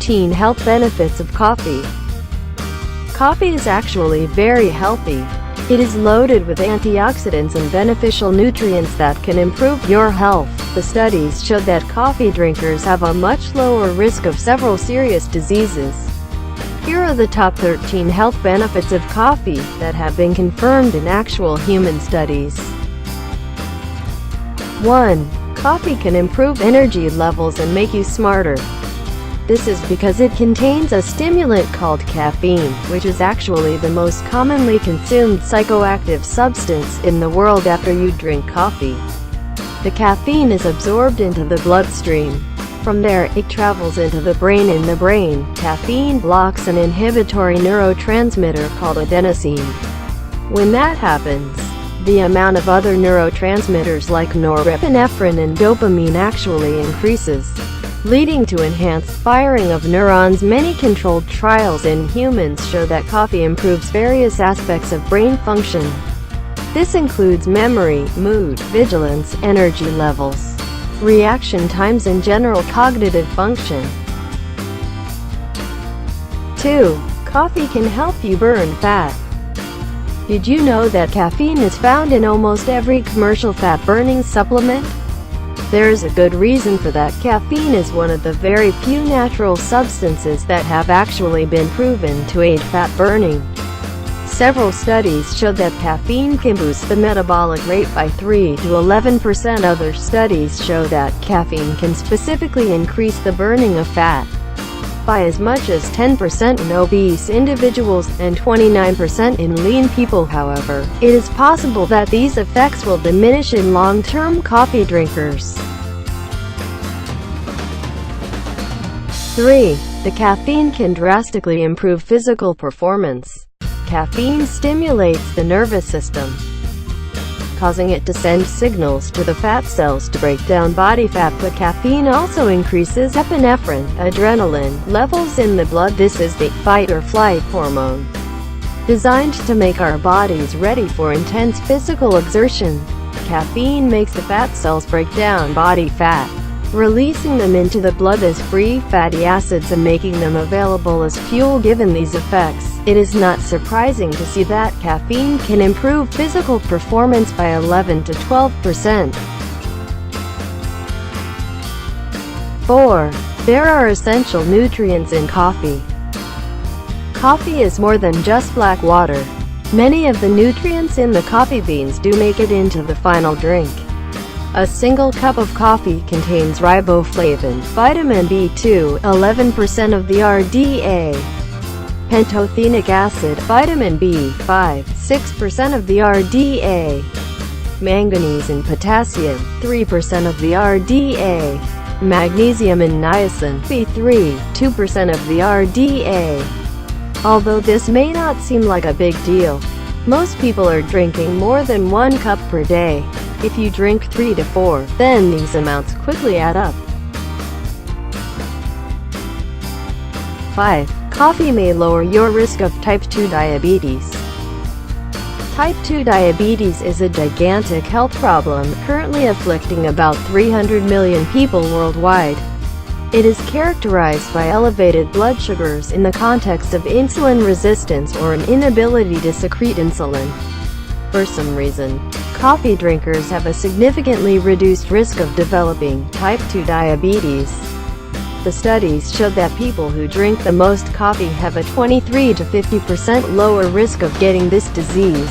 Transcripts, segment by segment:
13 Health benefits of coffee. Coffee is actually very healthy. It is loaded with antioxidants and beneficial nutrients that can improve your health. The studies showed that coffee drinkers have a much lower risk of several serious diseases. Here are the top 13 health benefits of coffee that have been confirmed in actual human studies. 1. Coffee can improve energy levels and make you smarter. This is because it contains a stimulant called caffeine, which is actually the most commonly consumed psychoactive substance in the world after you drink coffee. The caffeine is absorbed into the bloodstream. From there, it travels into the brain. In the brain, caffeine blocks an inhibitory neurotransmitter called adenosine. When that happens, the amount of other neurotransmitters like norepinephrine and dopamine actually increases, leading to enhanced firing of neurons. Many controlled trials in humans show that coffee improves various aspects of brain function. This includes memory, mood, vigilance, energy levels, reaction times, and general cognitive function. 2. Coffee can help you burn fat. Did you know that caffeine is found in almost every commercial fat-burning supplement? There is a good reason for that. Caffeine is one of the very few natural substances that have actually been proven to aid fat burning. Several studies showed that caffeine can boost the metabolic rate by 3 to 11%. Other studies show that caffeine can specifically increase the burning of fat by as much as 10% in obese individuals and 29% in lean people. However, it is possible that these effects will diminish in long-term coffee drinkers. 3. The caffeine can drastically improve physical performance. Caffeine stimulates the nervous system, causing it to send signals to the fat cells to break down body fat. But caffeine also increases epinephrine, adrenaline, levels in the blood. This is the fight-or-flight hormone, designed to make our bodies ready for intense physical exertion. Caffeine makes the fat cells break down body fat, releasing them into the blood as free fatty acids and making them available as fuel. Given these effects, it is not surprising to see that caffeine can improve physical performance by 11 to 12%. 4. There are essential nutrients in coffee. Coffee is more than just black water. Many of the nutrients in the coffee beans do make it into the final drink. A single cup of coffee contains riboflavin, vitamin B2, 11% of the RDA, pantothenic acid, vitamin B5, 6% of the RDA, manganese and potassium, 3% of the RDA, magnesium and niacin, B3, 2% of the RDA. Although this may not seem like a big deal, most people are drinking more than 1 cup per day. If you drink 3 to 4, then these amounts quickly add up. 5. Coffee may lower your risk of type 2 diabetes. Type 2 diabetes is a gigantic health problem currently afflicting about 300 million people worldwide. It is characterized by elevated blood sugars in the context of insulin resistance or an inability to secrete insulin. For some reason, coffee drinkers have a significantly reduced risk of developing type 2 diabetes. The studies showed that people who drink the most coffee have a 23 to 50% lower risk of getting this disease.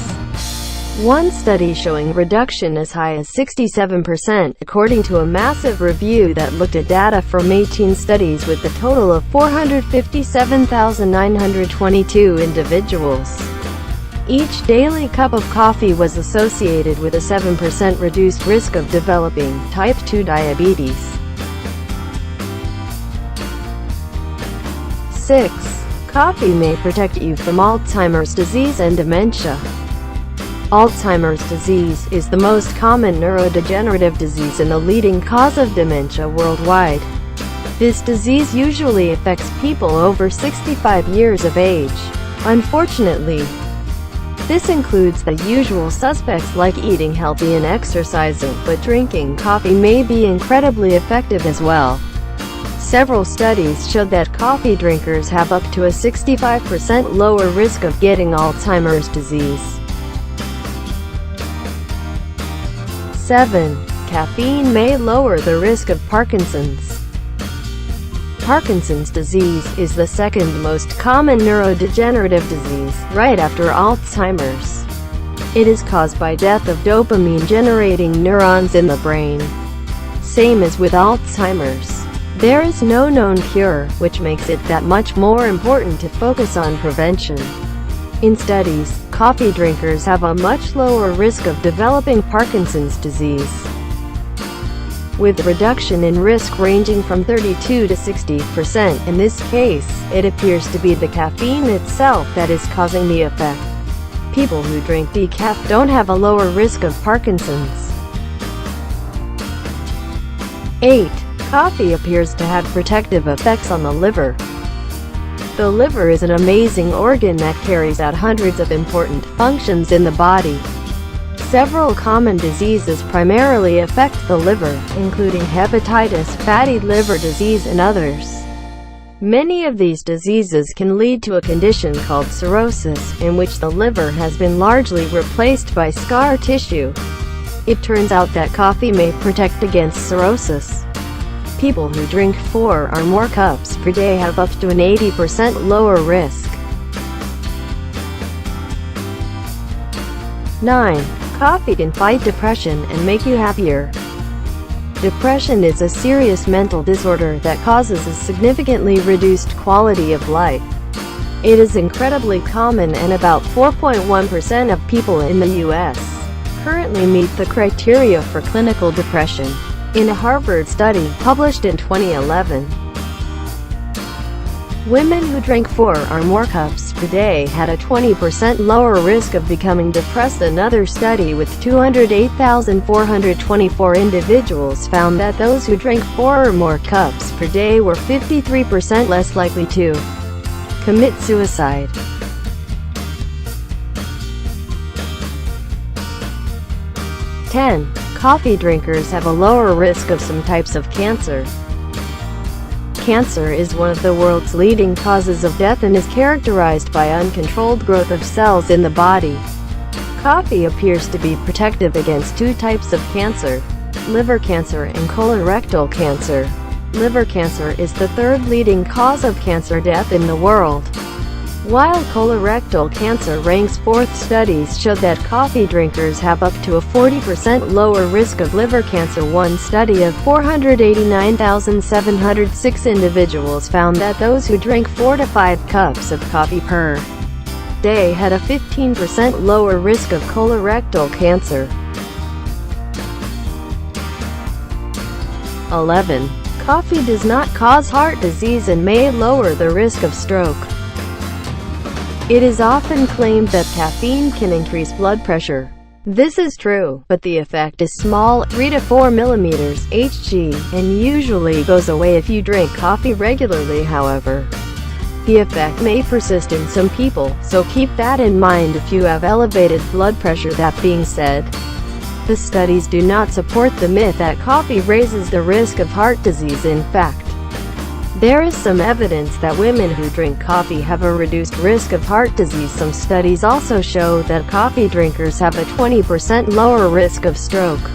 One study showing reduction as high as 67%, according to a massive review that looked at data from 18 studies with a total of 457,922 individuals. Each daily cup of coffee was associated with a 7% reduced risk of developing type 2 diabetes. 6. Coffee may protect you from Alzheimer's disease and dementia. Alzheimer's disease is the most common neurodegenerative disease and the leading cause of dementia worldwide. This disease usually affects people over 65 years of age. Unfortunately, this includes the usual suspects like eating healthy and exercising, but drinking coffee may be incredibly effective as well. Several studies showed that coffee drinkers have up to a 65% lower risk of getting Alzheimer's disease. 7. Caffeine may lower the risk of Parkinson's. Parkinson's disease is the second most common neurodegenerative disease, right after Alzheimer's. It is caused by death of dopamine-generating neurons in the brain. Same as with Alzheimer's. There is no known cure, which makes it that much more important to focus on prevention. In studies, coffee drinkers have a much lower risk of developing Parkinson's disease, with reduction in risk ranging from 32 to 60%. In this case, it appears to be the caffeine itself that is causing the effect. People who drink decaf don't have a lower risk of Parkinson's. 8. Coffee appears to have protective effects on the liver. The liver is an amazing organ that carries out hundreds of important functions in the body. Several common diseases primarily affect the liver, including hepatitis, fatty liver disease, and others. Many of these diseases can lead to a condition called cirrhosis, in which the liver has been largely replaced by scar tissue. It turns out that coffee may protect against cirrhosis. People who drink 4 or more cups per day have up to an 80% lower risk. 9. Coffee can fight depression and make you happier. Depression is a serious mental disorder that causes a significantly reduced quality of life. It is incredibly common, and about 4.1% of people in the U.S. currently meet the criteria for clinical depression, in a Harvard study published in 2011. Women who drank 4 or more cups per day had a 20% lower risk of becoming depressed. Another study with 208,424 individuals found that those who drank 4 or more cups per day were 53% less likely to commit suicide. 10. Coffee drinkers have a lower risk of some types of cancer. Cancer is one of the world's leading causes of death and is characterized by uncontrolled growth of cells in the body. Coffee appears to be protective against 2 types of cancer: liver cancer and colorectal cancer. Liver cancer is the 3rd leading cause of cancer death in the world, while colorectal cancer ranks 4th. Studies showed that coffee drinkers have up to a 40% lower risk of liver cancer. One study of 489,706 individuals found that those who drank 4 to 5 cups of coffee per day had a 15% lower risk of colorectal cancer. 11. Coffee does not cause heart disease and may lower the risk of stroke. It is often claimed that caffeine can increase blood pressure. This is true, but the effect is small, 3 to 4 millimeters Hg, and usually goes away if you drink coffee regularly. However, the effect may persist in some people, so keep that in mind if you have elevated blood pressure. That being said, the studies do not support the myth that coffee raises the risk of heart disease. In fact, there is some evidence that women who drink coffee have a reduced risk of heart disease. Some studies also show that coffee drinkers have a 20% lower risk of stroke.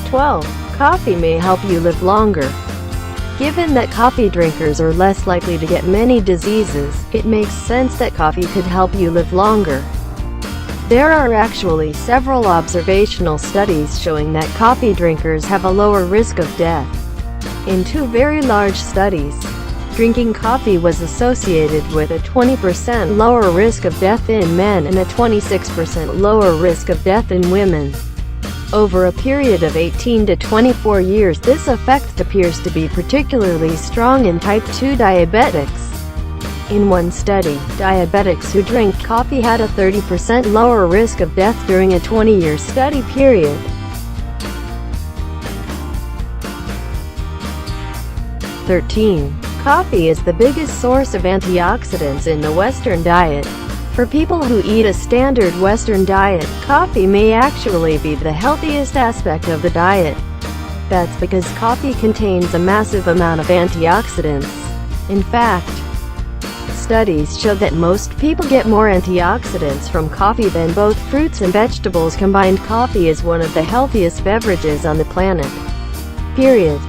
12. Coffee may help you live longer. Given that coffee drinkers are less likely to get many diseases, it makes sense that coffee could help you live longer. There are actually several observational studies showing that coffee drinkers have a lower risk of death. In 2 very large studies, drinking coffee was associated with a 20% lower risk of death in men and a 26% lower risk of death in women. Over a period of 18 to 24 years, this effect appears to be particularly strong in type 2 diabetics. In one study, diabetics who drank coffee had a 30% lower risk of death during a 20-year study period. 13. Coffee is the biggest source of antioxidants in the Western diet. For people who eat a standard Western diet, coffee may actually be the healthiest aspect of the diet. That's because coffee contains a massive amount of antioxidants. In fact, studies show that most people get more antioxidants from coffee than both fruits and vegetables combined. Coffee is one of the healthiest beverages on the planet. Period.